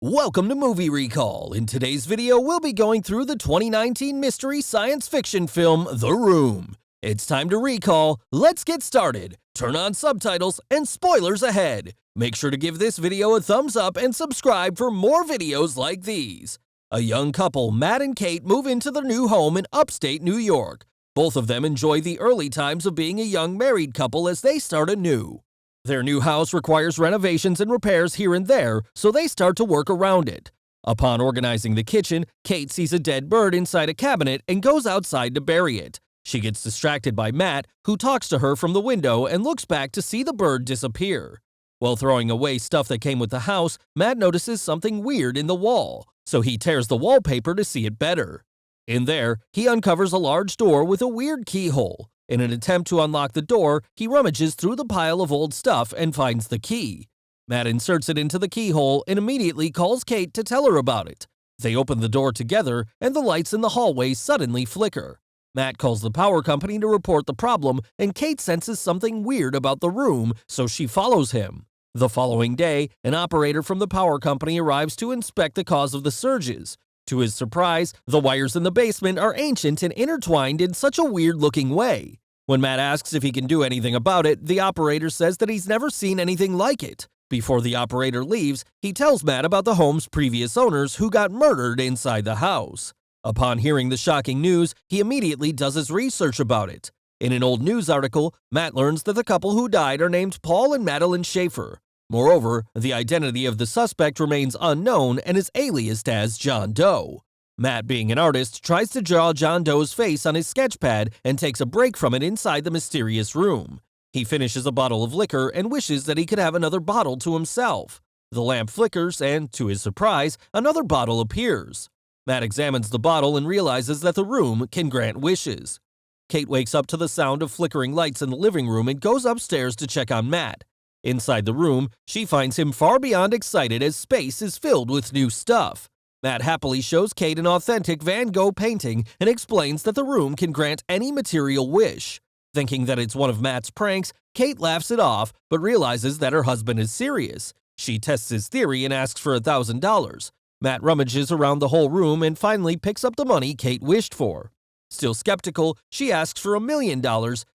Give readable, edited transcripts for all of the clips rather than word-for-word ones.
Welcome to Movie Recall. In today's video, we'll be going through the 2019 mystery science fiction film, The Room. It's time to recall. Let's get started. Turn on subtitles and spoilers ahead. Make sure to give this video a thumbs up and subscribe for more videos like these. A young couple, Matt and Kate, move into their new home in upstate New York. Both of them enjoy the early times of being a young married couple as they start anew. Their new house requires renovations and repairs here and there, so they start to work around it. Upon organizing the kitchen, Kate sees a dead bird inside a cabinet and goes outside to bury it. She gets distracted by Matt, who talks to her from the window and looks back to see the bird disappear. While throwing away stuff that came with the house, Matt notices something weird in the wall, so he tears the wallpaper to see it better. In there, he uncovers a large door with a weird keyhole. In an attempt to unlock the door, he rummages through the pile of old stuff and finds the key. Matt inserts it into the keyhole and immediately calls Kate to tell her about it. They open the door together, and the lights in the hallway suddenly flicker. Matt calls the power company to report the problem, and Kate senses something weird about the room, so she follows him. The following day, an operator from the power company arrives to inspect the cause of the surges. To his surprise, the wires in the basement are ancient and intertwined in such a weird-looking way. When Matt asks if he can do anything about it, the operator says that he's never seen anything like it. Before the operator leaves, he tells Matt about the home's previous owners who got murdered inside the house. Upon hearing the shocking news, he immediately does his research about it. In an old news article, Matt learns that the couple who died are named Paul and Madeline Schaefer. Moreover, the identity of the suspect remains unknown and is aliased as John Doe. Matt, being an artist, tries to draw John Doe's face on his sketchpad and takes a break from it inside the mysterious room. He finishes a bottle of liquor and wishes that he could have another bottle to himself. The lamp flickers and, to his surprise, another bottle appears. Matt examines the bottle and realizes that the room can grant wishes. Kate wakes up to the sound of flickering lights in the living room and goes upstairs to check on Matt. Inside the room, she finds him far beyond excited as space is filled with new stuff. Matt happily shows Kate an authentic Van Gogh painting and explains that the room can grant any material wish. Thinking that it's one of Matt's pranks, Kate laughs it off but realizes that her husband is serious. She tests his theory and asks for $1,000. Matt rummages around the whole room and finally picks up the money Kate wished for. Still skeptical, she asks for $1 million,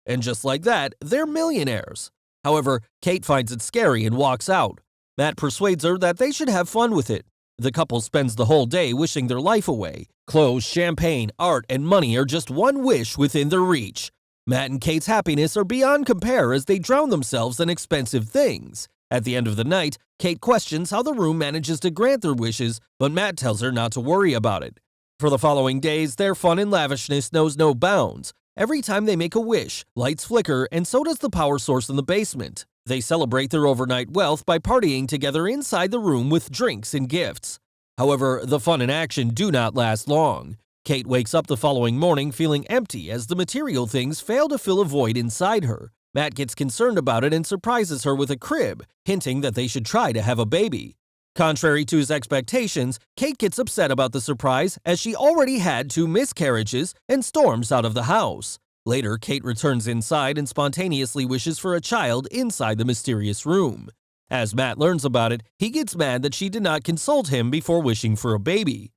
and just like that, they're millionaires. However, Kate finds it scary and walks out. Matt persuades her that they should have fun with it. The couple spends the whole day wishing their life away. Clothes, champagne, art, and money are just one wish within their reach. Matt and Kate's happiness are beyond compare as they drown themselves in expensive things. At the end of the night, Kate questions how the room manages to grant their wishes, but Matt tells her not to worry about it. For the following days, their fun and lavishness knows no bounds. Every time they make a wish, lights flicker, and so does the power source in the basement. They celebrate their overnight wealth by partying together inside the room with drinks and gifts. However, the fun and action do not last long. Kate wakes up the following morning feeling empty as the material things fail to fill a void inside her. Matt gets concerned about it and surprises her with a crib, hinting that they should try to have a baby. Contrary to his expectations, Kate gets upset about the surprise as she already had 2 miscarriages and storms out of the house. Later, Kate returns inside and spontaneously wishes for a child inside the mysterious room. As Matt learns about it, he gets mad that she did not consult him before wishing for a baby.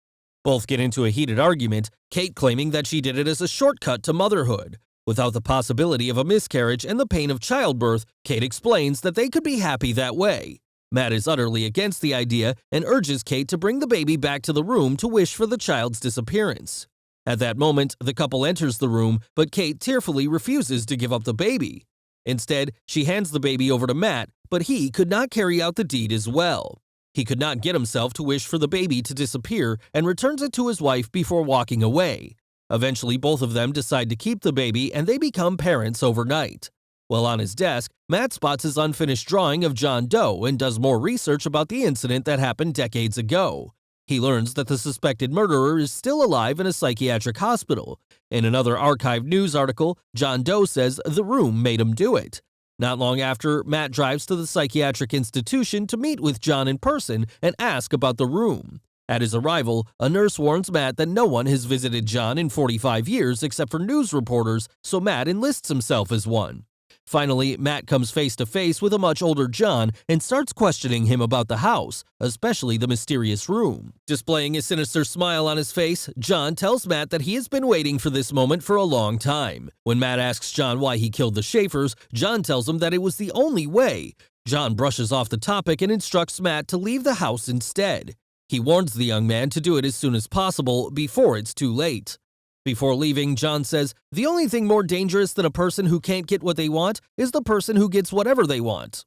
Both get into a heated argument, Kate claiming that she did it as a shortcut to motherhood. Without the possibility of a miscarriage and the pain of childbirth, Kate explains that they could be happy that way. Matt is utterly against the idea and urges Kate to bring the baby back to the room to wish for the child's disappearance. At that moment, the couple enters the room, but Kate tearfully refuses to give up the baby. Instead, she hands the baby over to Matt, but he could not carry out the deed as well. He could not get himself to wish for the baby to disappear and returns it to his wife before walking away. Eventually, both of them decide to keep the baby and they become parents overnight. While on his desk, Matt spots his unfinished drawing of John Doe and does more research about the incident that happened decades ago. He learns that the suspected murderer is still alive in a psychiatric hospital. In another archived news article, John Doe says the room made him do it. Not long after, Matt drives to the psychiatric institution to meet with John in person and ask about the room. At his arrival, a nurse warns Matt that no one has visited John in 45 years except for news reporters, so Matt enlists himself as one. Finally, Matt comes face to face with a much older John and starts questioning him about the house, especially the mysterious room. Displaying a sinister smile on his face, John tells Matt that he has been waiting for this moment for a long time. When Matt asks John why he killed the Schaefers, John tells him that it was the only way. John brushes off the topic and instructs Matt to leave the house instead. He warns the young man to do it as soon as possible before it's too late. Before leaving, John says, "The only thing more dangerous than a person who can't get what they want is the person who gets whatever they want."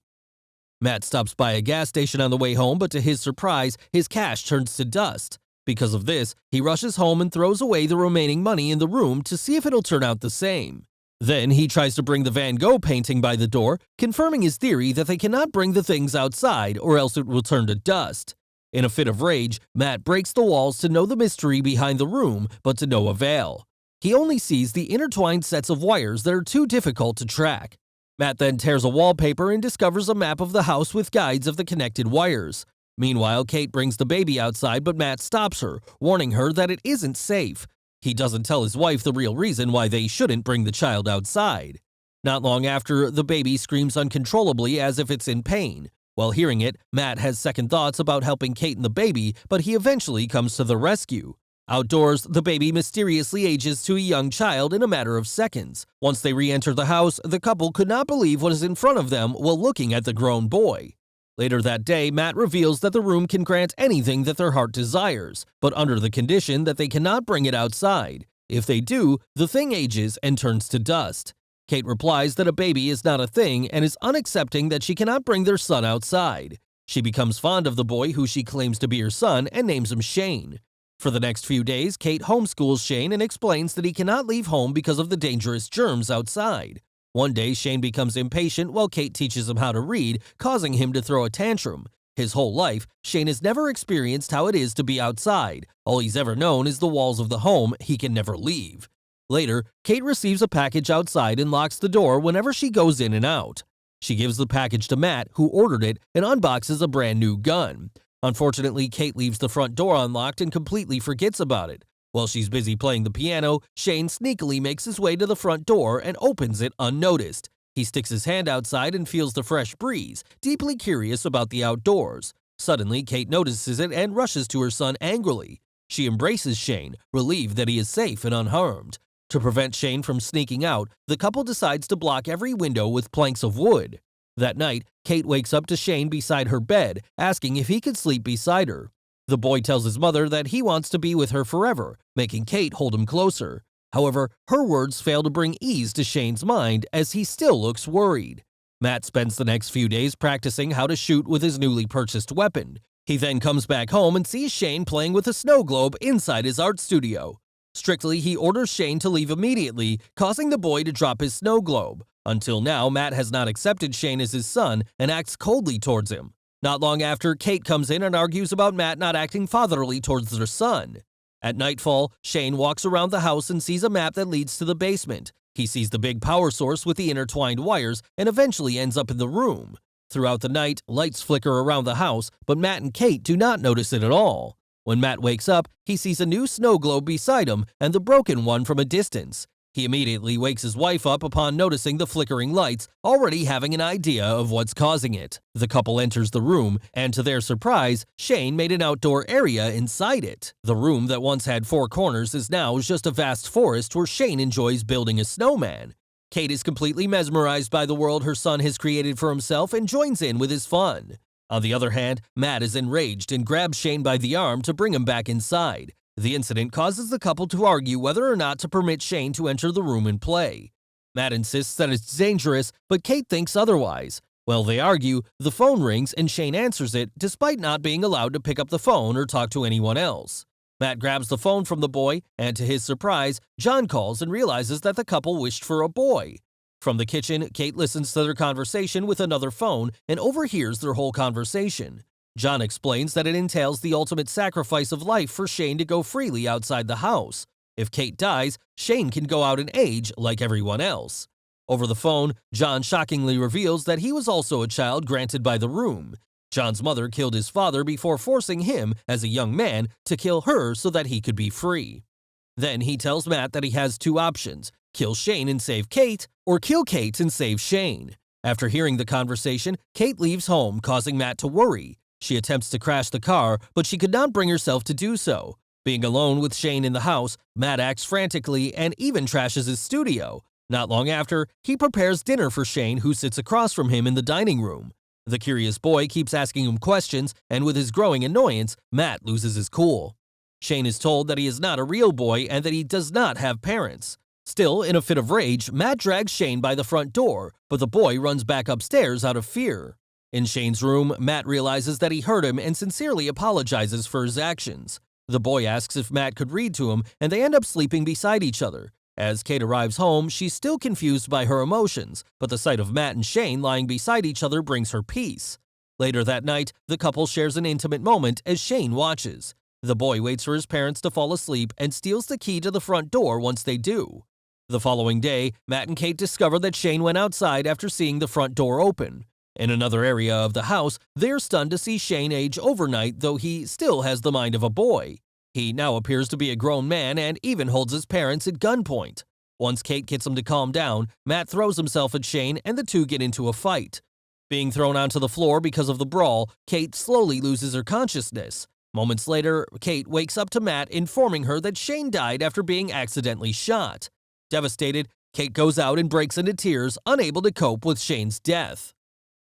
Matt stops by a gas station on the way home, but to his surprise, his cash turns to dust. Because of this, he rushes home and throws away the remaining money in the room to see if it'll turn out the same. Then he tries to bring the Van Gogh painting by the door, confirming his theory that they cannot bring the things outside or else it will turn to dust. In a fit of rage, Matt breaks the walls to know the mystery behind the room, but to no avail. He only sees the intertwined sets of wires that are too difficult to track. Matt then tears a wallpaper and discovers a map of the house with guides of the connected wires. Meanwhile, Kate brings the baby outside, but Matt stops her, warning her that it isn't safe. He doesn't tell his wife the real reason why they shouldn't bring the child outside. Not long after, the baby screams uncontrollably as if it's in pain. While hearing it, Matt has second thoughts about helping Kate and the baby, but he eventually comes to the rescue. Outdoors, the baby mysteriously ages to a young child in a matter of seconds. Once they re-enter the house, the couple could not believe what is in front of them while looking at the grown boy. Later that day, Matt reveals that the room can grant anything that their heart desires, but under the condition that they cannot bring it outside. If they do, the thing ages and turns to dust. Kate replies that a baby is not a thing and is unaccepting that she cannot bring their son outside. She becomes fond of the boy who she claims to be her son and names him Shane. For the next few days, Kate homeschools Shane and explains that he cannot leave home because of the dangerous germs outside. One day, Shane becomes impatient while Kate teaches him how to read, causing him to throw a tantrum. His whole life, Shane has never experienced how it is to be outside. All he's ever known is the walls of the home he can never leave. Later, Kate receives a package outside and locks the door whenever she goes in and out. She gives the package to Matt, who ordered it, and unboxes a brand new gun. Unfortunately, Kate leaves the front door unlocked and completely forgets about it. While she's busy playing the piano, Shane sneakily makes his way to the front door and opens it unnoticed. He sticks his hand outside and feels the fresh breeze, deeply curious about the outdoors. Suddenly, Kate notices it and rushes to her son angrily. She embraces Shane, relieved that he is safe and unharmed. To prevent Shane from sneaking out, the couple decides to block every window with planks of wood. That night, Kate wakes up to Shane beside her bed, asking if he could sleep beside her. The boy tells his mother that he wants to be with her forever, making Kate hold him closer. However, her words fail to bring ease to Shane's mind as he still looks worried. Matt spends the next few days practicing how to shoot with his newly purchased weapon. He then comes back home and sees Shane playing with a snow globe inside his art studio. Strictly, he orders Shane to leave immediately, causing the boy to drop his snow globe. Until now, Matt has not accepted Shane as his son and acts coldly towards him. Not long after, Kate comes in and argues about Matt not acting fatherly towards their son. At nightfall, Shane walks around the house and sees a map that leads to the basement. He sees the big power source with the intertwined wires and eventually ends up in the room. Throughout the night, lights flicker around the house, but Matt and Kate do not notice it at all. When Matt wakes up, he sees a new snow globe beside him and the broken one from a distance. He immediately wakes his wife up upon noticing the flickering lights, already having an idea of what's causing it. The couple enters the room, and to their surprise, Shane made an outdoor area inside it. The room that once had 4 corners is now just a vast forest where Shane enjoys building a snowman. Kate is completely mesmerized by the world her son has created for himself and joins in with his fun. On the other hand, Matt is enraged and grabs Shane by the arm to bring him back inside. The incident causes the couple to argue whether or not to permit Shane to enter the room and play. Matt insists that it's dangerous, but Kate thinks otherwise. While they argue, the phone rings and Shane answers it despite not being allowed to pick up the phone or talk to anyone else. Matt grabs the phone from the boy, and to his surprise, John calls and realizes that the couple wished for a boy. From the kitchen, Kate listens to their conversation with another phone and overhears their whole conversation. John explains that it entails the ultimate sacrifice of life for Shane to go freely outside the house. If Kate dies, Shane can go out in age like everyone else. Over the phone, John shockingly reveals that he was also a child granted by the room. John's mother killed his father before forcing him, as a young man, to kill her so that he could be free. Then he tells Matt that he has 2 options: kill Shane and save Kate, or kill Kate and save Shane. After hearing the conversation, Kate leaves home, causing Matt to worry. She attempts to crash the car, but she could not bring herself to do so. Being alone with Shane in the house, Matt acts frantically and even trashes his studio. Not long after, he prepares dinner for Shane, who sits across from him in the dining room. The curious boy keeps asking him questions, and with his growing annoyance, Matt loses his cool. Shane is told that he is not a real boy and that he does not have parents. Still, in a fit of rage, Matt drags Shane by the front door, but the boy runs back upstairs out of fear. In Shane's room, Matt realizes that he hurt him and sincerely apologizes for his actions. The boy asks if Matt could read to him, and they end up sleeping beside each other. As Kate arrives home, she's still confused by her emotions, but the sight of Matt and Shane lying beside each other brings her peace. Later that night, the couple shares an intimate moment as Shane watches. The boy waits for his parents to fall asleep and steals the key to the front door once they do. The following day, Matt and Kate discover that Shane went outside after seeing the front door open. In another area of the house, they're stunned to see Shane age overnight, though he still has the mind of a boy. He now appears to be a grown man and even holds his parents at gunpoint. Once Kate gets him to calm down, Matt throws himself at Shane and the two get into a fight. Being thrown onto the floor because of the brawl, Kate slowly loses her consciousness. Moments later, Kate wakes up to Matt informing her that Shane died after being accidentally shot. Devastated, Kate goes out and breaks into tears, unable to cope with Shane's death.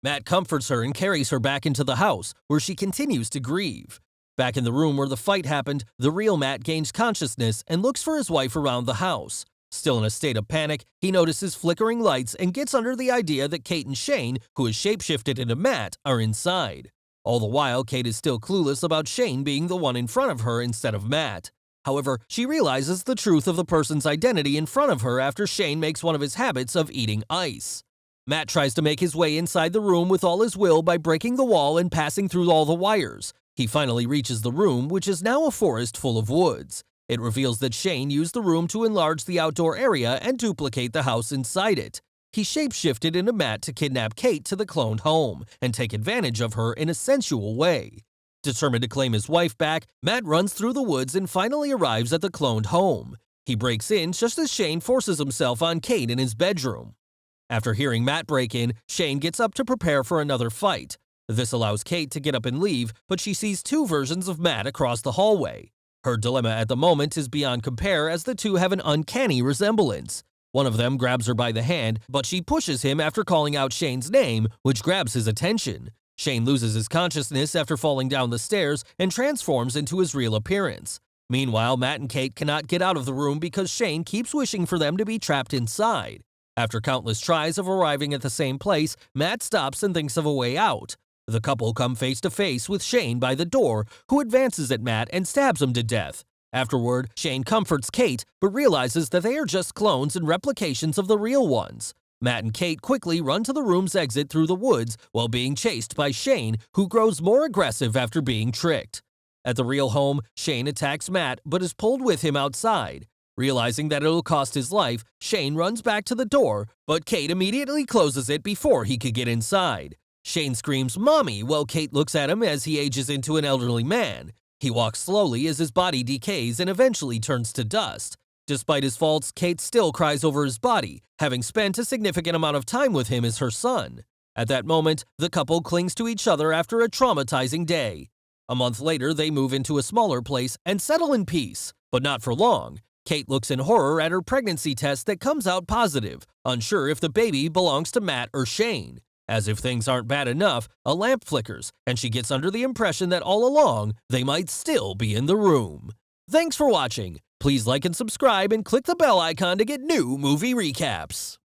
Matt comforts her and carries her back into the house, where she continues to grieve. Back in the room where the fight happened, the real Matt gains consciousness and looks for his wife around the house. Still in a state of panic, he notices flickering lights and gets under the idea that Kate and Shane, who is shapeshifted into Matt, are inside. All the while, Kate is still clueless about Shane being the one in front of her instead of Matt. However, she realizes the truth of the person's identity in front of her after Shane makes one of his habits of eating ice. Matt tries to make his way inside the room with all his will by breaking the wall and passing through all the wires. He finally reaches the room, which is now a forest full of woods. It reveals that Shane used the room to enlarge the outdoor area and duplicate the house inside it. He shapeshifted into Matt to kidnap Kate to the cloned home and take advantage of her in a sensual way. Determined to claim his wife back, Matt runs through the woods and finally arrives at the cloned home. He breaks in just as Shane forces himself on Kate in his bedroom. After hearing Matt break in, Shane gets up to prepare for another fight. This allows Kate to get up and leave, but she sees two versions of Matt across the hallway. Her dilemma at the moment is beyond compare as the two have an uncanny resemblance. One of them grabs her by the hand, but she pushes him after calling out Shane's name, which grabs his attention. Shane loses his consciousness after falling down the stairs and transforms into his real appearance. Meanwhile, Matt and Kate cannot get out of the room because Shane keeps wishing for them to be trapped inside. After countless tries of arriving at the same place, Matt stops and thinks of a way out. The couple come face to face with Shane by the door, who advances at Matt and stabs him to death. Afterward, Shane comforts Kate, but realizes that they are just clones and replications of the real ones. Matt and Kate quickly run to the room's exit through the woods while being chased by Shane, who grows more aggressive after being tricked. At the real home, Shane attacks Matt but is pulled with him outside. Realizing that it'll cost his life, Shane runs back to the door, but Kate immediately closes it before he could get inside. Shane screams "Mommy" while Kate looks at him as he ages into an elderly man. He walks slowly as his body decays and eventually turns to dust. Despite his faults, Kate still cries over his body, having spent a significant amount of time with him as her son. At that moment, the couple clings to each other after a traumatizing day. A month later, they move into a smaller place and settle in peace, but not for long. Kate looks in horror at her pregnancy test that comes out positive, unsure if the baby belongs to Matt or Shane. As if things aren't bad enough, a lamp flickers, and she gets under the impression that all along, they might still be in the room. Thanks for watching. Please like and subscribe and click the bell icon to get new movie recaps.